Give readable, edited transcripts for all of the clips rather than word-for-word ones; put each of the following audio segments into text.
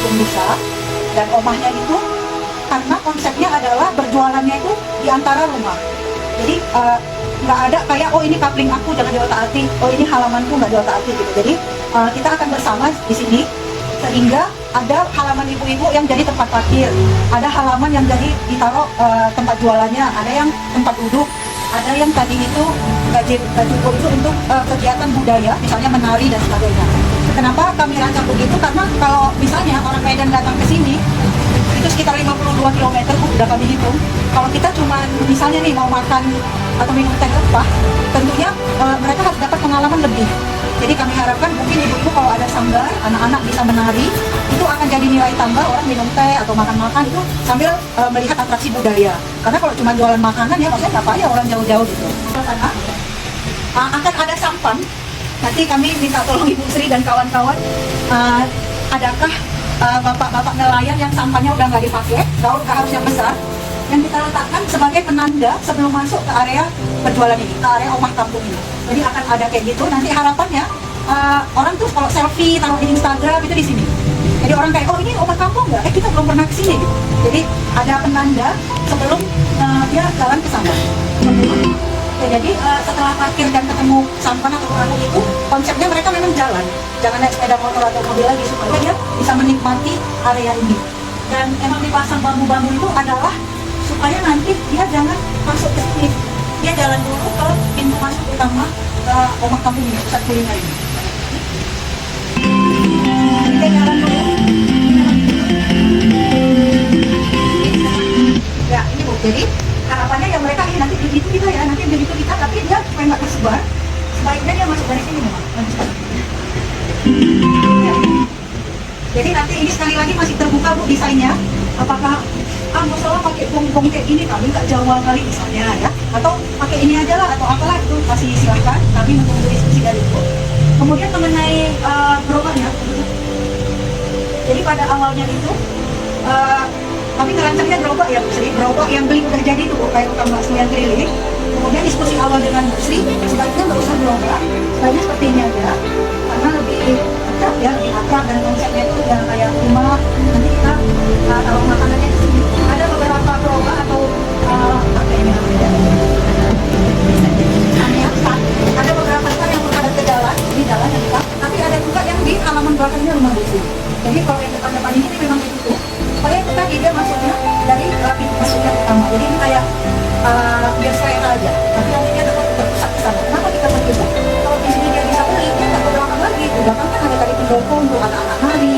kampung desa. Dan omahnya itu karena konsepnya adalah berjualannya itu di antara rumah. Jadi nggak ada kayak oh ini kapling aku jangan diotak-atik, oh ini halamanku nggak diotak-atik gitu. Jadi kita akan bersama di sini sehingga ada halaman ibu-ibu yang jadi tempat parkir, ada halaman yang jadi ditaruh tempat jualannya, ada yang tempat duduk, ada yang tadi itu gazebo itu untuk kegiatan budaya, misalnya menari dan sebagainya. Kenapa kami rancang begitu? Karena kalau misalnya orang Medan datang ke sini itu sekitar 52 km udah kami hitung. Kalau kita cuma misalnya nih mau makan atau minum teh rempah, tentunya mereka harus dapat pengalaman lebih. Jadi kami harapkan mungkin ibu-ibu kalau ada sanggar, anak-anak bisa menari, itu akan jadi nilai tambah orang minum teh atau makan-makan itu sambil melihat atraksi budaya. Karena kalau cuma jualan makanan ya maksudnya nggak payah orang jauh-jauh gitu. Karena akan ada sampan. Nanti kami minta tolong Ibu Sri dan kawan-kawan, adakah bapak-bapak nelayan yang sampahnya udah nggak dipakai, nggak harus yang besar, yang kita letakkan sebagai penanda sebelum masuk ke area berjualan ini, ke area omah kampung ini. Jadi akan ada kayak gitu. Nanti harapannya orang tuh kalau selfie taruh di Instagram itu di sini. Jadi orang kayak oh ini omah kampung nggak? Kita belum pernah kesini gitu. Jadi ada penanda sebelum dia jalan ke sana. Ya, jadi setelah parkir dan ketemu sampan atau perahu itu, konsepnya mereka memang jalan, jangan naik sepeda motor atau mobil lagi supaya dia bisa menikmati area ini. Dan emang dipasang bambu-bambu itu adalah supaya nanti dia jangan masuk ke sini, dia jalan dulu ke pintu masuk utama ke omah kampung ini, pusat kuliner ini. Dia jalan dulu. Ya ini Bu, jadi harapannya yang mereka ini nanti begitu kita ya, nanti begitu kita, tapi dia supaya nggak tersebar, sebaiknya dia masuk dari sini memang. Ya. Jadi nanti ini sekali lagi masih terbuka Bu desainnya. Apakah musola pakai pung-pung kayak ini, kami nggak Jawa kali misalnya ya, atau pakai ini aja lah atau apalah itu masih silakan. Kami menunggu diskusi dari itu. Kemudian mengenai gerobaknya, jadi pada awalnya itu kami ngerancangnya gerobak ya Bu Sri, gerobak yang beli udah jadi tuh kayak tukang bakso yang keliling. Kemudian diskusi awal dengan Bu Sri, sebaiknya nggak usah gerobak, sebaiknya seperti ini aja, karena lebih akrab ya, lebih akrab dan konsepnya itu ya kayak rumah. Nanti kita taruh makanannya di sini. Ada beberapa gerobak atau apa ini namanya? Ada beberapa stand yang menghadap ke jalan, di jalan yang dekat, tapi ada juga yang di halaman belakangnya rumah Bu Sri. Jadi kalau yang depan-depan ini memang itu, supaya itu tadi dia masuknya dari pintu masuknya utama. Jadi ini kayak biar selera aja, tapi nanti dia tetap berpusat ke sana. Kenapa kita begitu? Kalau di sini dia bisa beli, dia nggak ke belakang lagi. Di belakang kan ada tadi pendukung untuk anak-anak nari,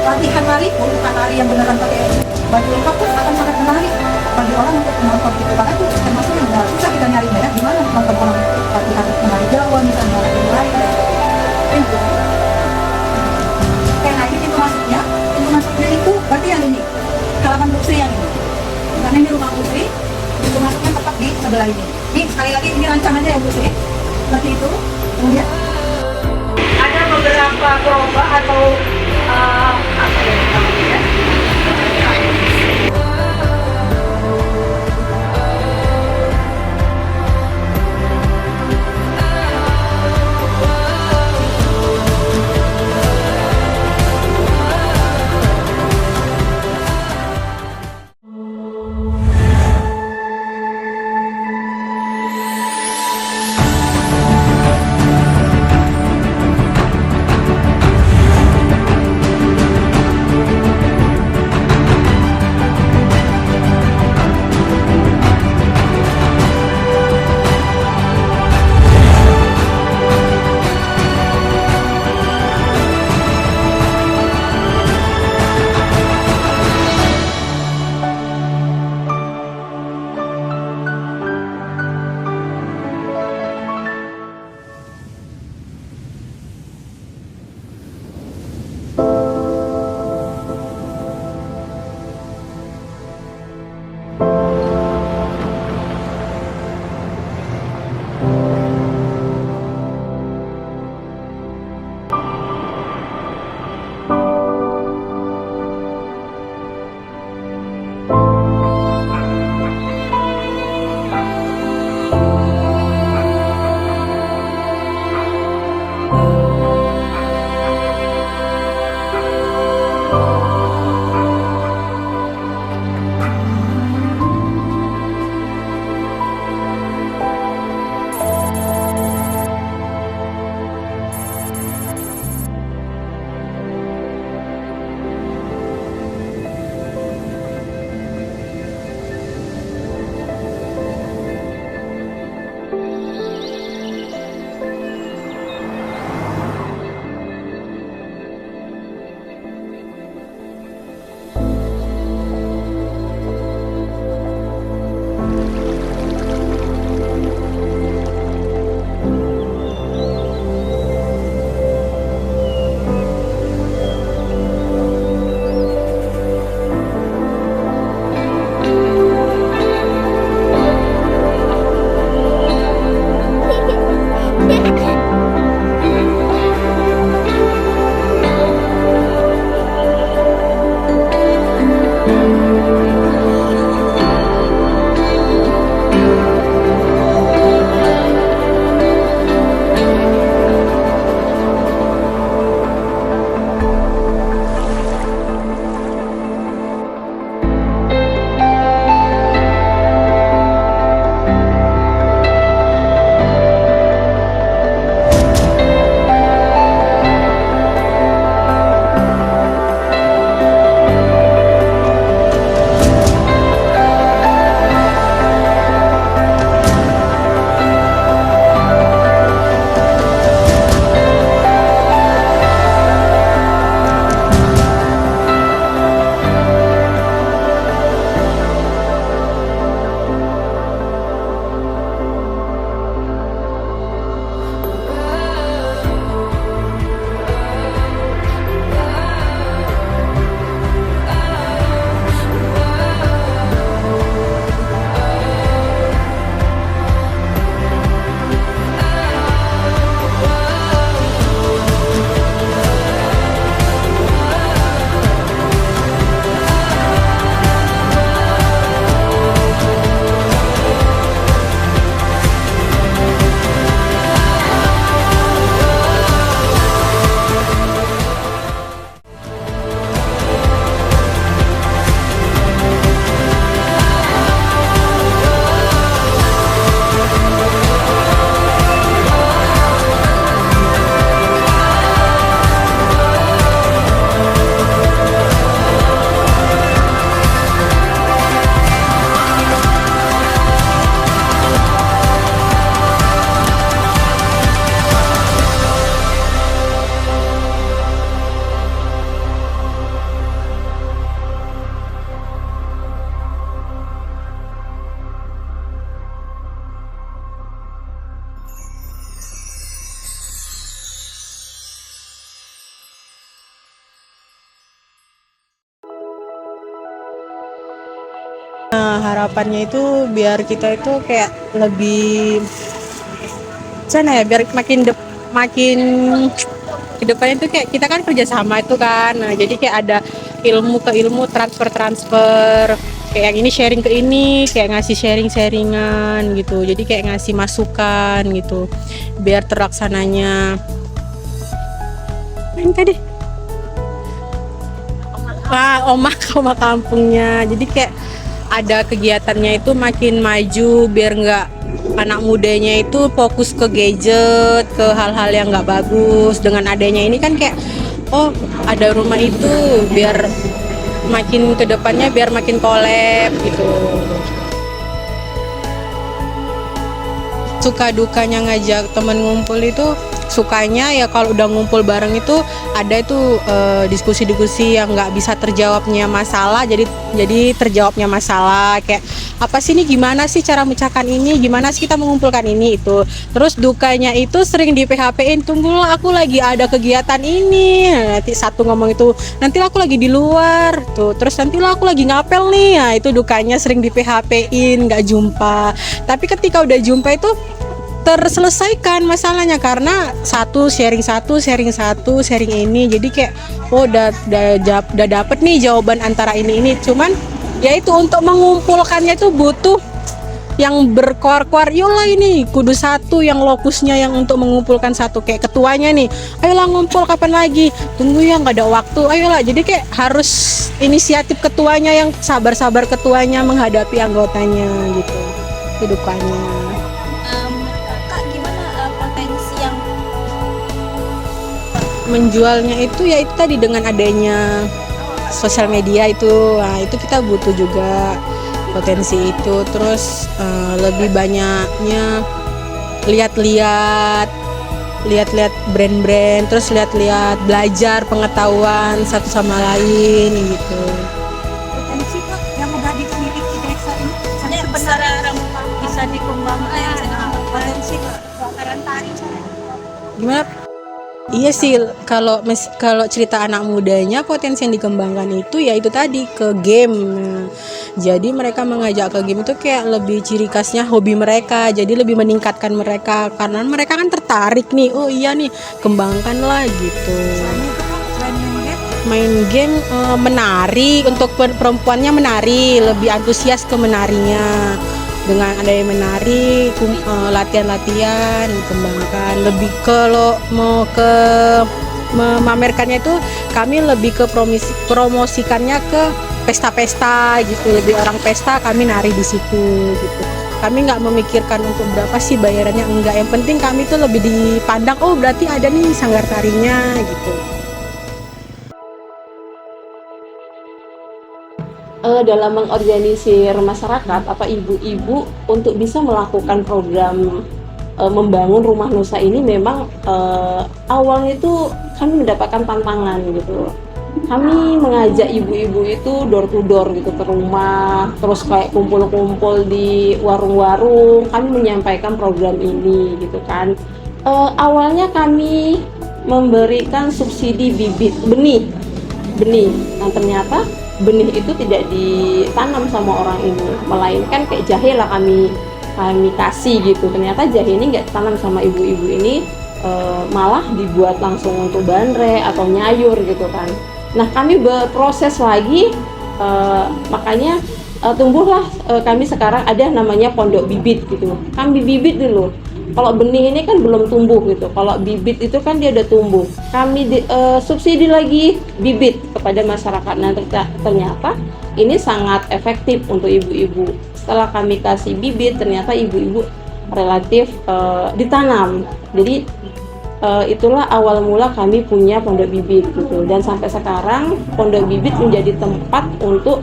latihan nari pun bukan nari yang beneran pakai baju lengkap pun akan sangat menarik bagi orang untuk menonton gitu. Karena itu termasuk yang benar. Susah kita nyari ya, gimana nonton orang latihan menari Jawa misalnya, nari lain dan sebagainya. Nah ini pintu masuknya itu berarti yang ini halaman Bu Sri yang ini, karena ini rumah Bu Sri, pintu masuknya tepat di sebelah ini. Ini sekali lagi ini rancangannya ya Bu Sri, seperti itu. Kemudian ada beberapa gerobak atau apa ya namanya? Nah, harapannya itu biar kita itu kayak lebih sana ya, biar makin kedepannya itu kayak kita kan kerjasama itu kan. Nah, jadi kayak ada ilmu ke ilmu, transfer kayak yang ini sharing ke ini, kayak ngasih sharingan gitu. Jadi kayak ngasih masukan gitu biar terlaksananya. Main tadi oma kampungnya, jadi kayak ada kegiatannya itu makin maju biar nggak anak mudanya itu fokus ke gadget, ke hal-hal yang nggak bagus. Dengan adanya ini kan kayak oh ada rumah itu biar makin kedepannya biar makin collab gitu. Suka dukanya ngajak temen ngumpul itu, sukanya ya kalau udah ngumpul bareng itu ada itu diskusi-diskusi yang nggak bisa terjawabnya masalah, jadi terjawabnya masalah kayak apa sih ini, gimana sih cara memecahkan ini, gimana sih kita mengumpulkan ini itu. Terus dukanya itu sering di PHP-in, tunggulah aku lagi ada kegiatan ini, nanti satu ngomong itu nanti aku lagi di luar tuh, terus nanti aku lagi ngapel nih. Nah itu dukanya sering di PHP-in, nggak jumpa. Tapi ketika udah jumpa itu terselesaikan masalahnya karena sharing ini, jadi kayak oh udah dapet nih jawaban antara ini, cuman ya itu untuk mengumpulkannya itu butuh yang berkuar-kuar, yolah ini kudu satu yang lokusnya yang untuk mengumpulkan satu, kayak ketuanya nih ayolah ngumpul kapan lagi, tunggu ya nggak ada waktu, ayolah. Jadi kayak harus inisiatif ketuanya, yang sabar-sabar ketuanya menghadapi anggotanya gitu. Kehidupannya Kak, gimana potensi yang menjualnya itu ya itu tadi dengan adanya sosial media itu, nah itu kita butuh juga potensi itu. Terus lebih banyaknya lihat-lihat brand-brand, terus lihat-lihat belajar pengetahuan satu sama lain gitu. Potensi Kak yang udah dimiliki desa ini sebenarnya benar bisa dikembangkan? potensi Kak tarian tari Gimana? Iya sih, kalau cerita anak mudanya potensi yang dikembangkan itu ya itu tadi ke game. Nah, jadi mereka mengajak ke game itu kayak lebih ciri khasnya hobi mereka, jadi lebih meningkatkan mereka karena mereka kan tertarik nih, oh iya nih kembangkan lah gitu. selain Main game menari, untuk perempuannya menari, lebih antusias ke menarinya. Dengan adanya menari, latihan-latihan dikembangkan. Lebih kalau mau ke memamerkannya itu kami lebih ke promosikannya ke pesta-pesta gitu, lebih orang pesta kami nari di situ gitu. Kami nggak memikirkan untuk berapa sih bayarannya, enggak, yang penting kami tuh lebih dipandang oh berarti ada nih sanggar tarinya gitu. Dalam mengorganisir masyarakat apa ibu-ibu untuk bisa melakukan program membangun rumah nusa ini, memang awalnya itu kami mendapatkan tantangan gitu. Kami mengajak ibu-ibu itu door to door gitu ke rumah, terus kayak kumpul-kumpul di warung-warung, kami menyampaikan program ini gitu kan. Awalnya kami memberikan subsidi bibit benih, nah ternyata benih itu tidak ditanam sama orang ini, melainkan kayak jahe lah kami kasih gitu. Ternyata jahe ini nggak ditanam sama ibu-ibu ini, malah dibuat langsung untuk bandre atau nyayur gitu kan. Nah kami berproses lagi, makanya tumbuhlah kami sekarang ada namanya pondok bibit gitu. Kami bibit dulu. Kalau benih ini kan belum tumbuh gitu. Kalau bibit itu kan dia udah tumbuh. Kami subsidi lagi bibit kepada masyarakat. Nah ternyata ini sangat efektif untuk ibu-ibu. Setelah kami kasih bibit, ternyata ibu-ibu relatif ditanam. Jadi itulah awal mula kami punya pondok bibit gitu. Dan sampai sekarang pondok bibit menjadi tempat untuk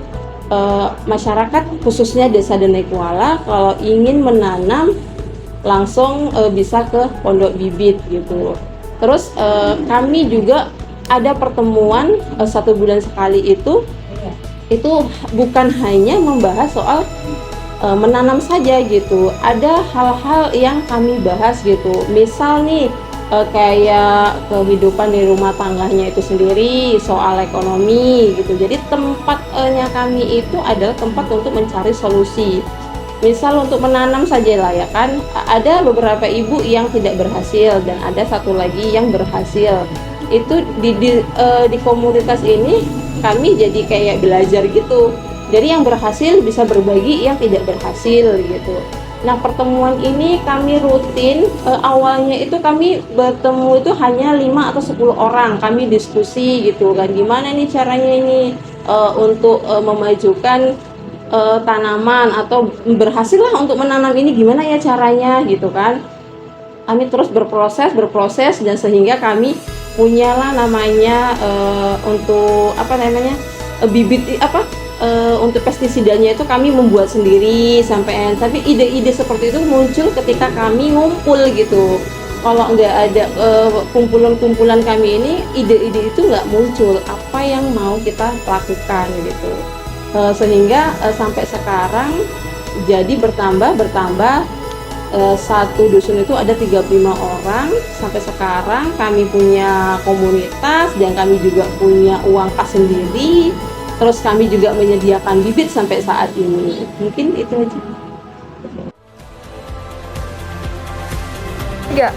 masyarakat khususnya Desa Denai-Kuala kalau ingin menanam langsung bisa ke pondok bibit gitu. Terus kami juga ada pertemuan 1 bulan sekali, itu bukan hanya membahas soal menanam saja gitu. Ada hal-hal yang kami bahas gitu. Misal nih kayak kehidupan di rumah tangganya itu sendiri, soal ekonomi gitu. Jadi tempatnya kami itu adalah tempat untuk mencari solusi. Misal untuk menanam saja lah ya kan, ada beberapa ibu yang tidak berhasil dan ada satu lagi yang berhasil. Itu di komunitas ini kami jadi kayak belajar gitu. Jadi yang berhasil bisa berbagi yang tidak berhasil gitu. Nah, pertemuan ini kami rutin, awalnya itu kami bertemu itu hanya 5 atau 10 orang, kami diskusi gitu kan, gimana nih caranya ini untuk memajukan tanaman atau berhasil lah untuk menanam ini, gimana ya caranya gitu kan. Kami terus berproses dan sehingga kami punyalah namanya untuk apa namanya bibit untuk pestisidanya itu kami membuat sendiri tapi ide-ide seperti itu muncul ketika kami ngumpul gitu. Kalau nggak ada kumpulan-kumpulan kami ini, ide-ide itu nggak muncul apa yang mau kita lakukan gitu. Sehingga sampai sekarang jadi bertambah satu dusun itu ada 35 orang. Sampai sekarang kami punya komunitas dan kami juga punya uang kas sendiri. Terus kami juga menyediakan bibit sampai saat ini. Mungkin itu aja. Enggak.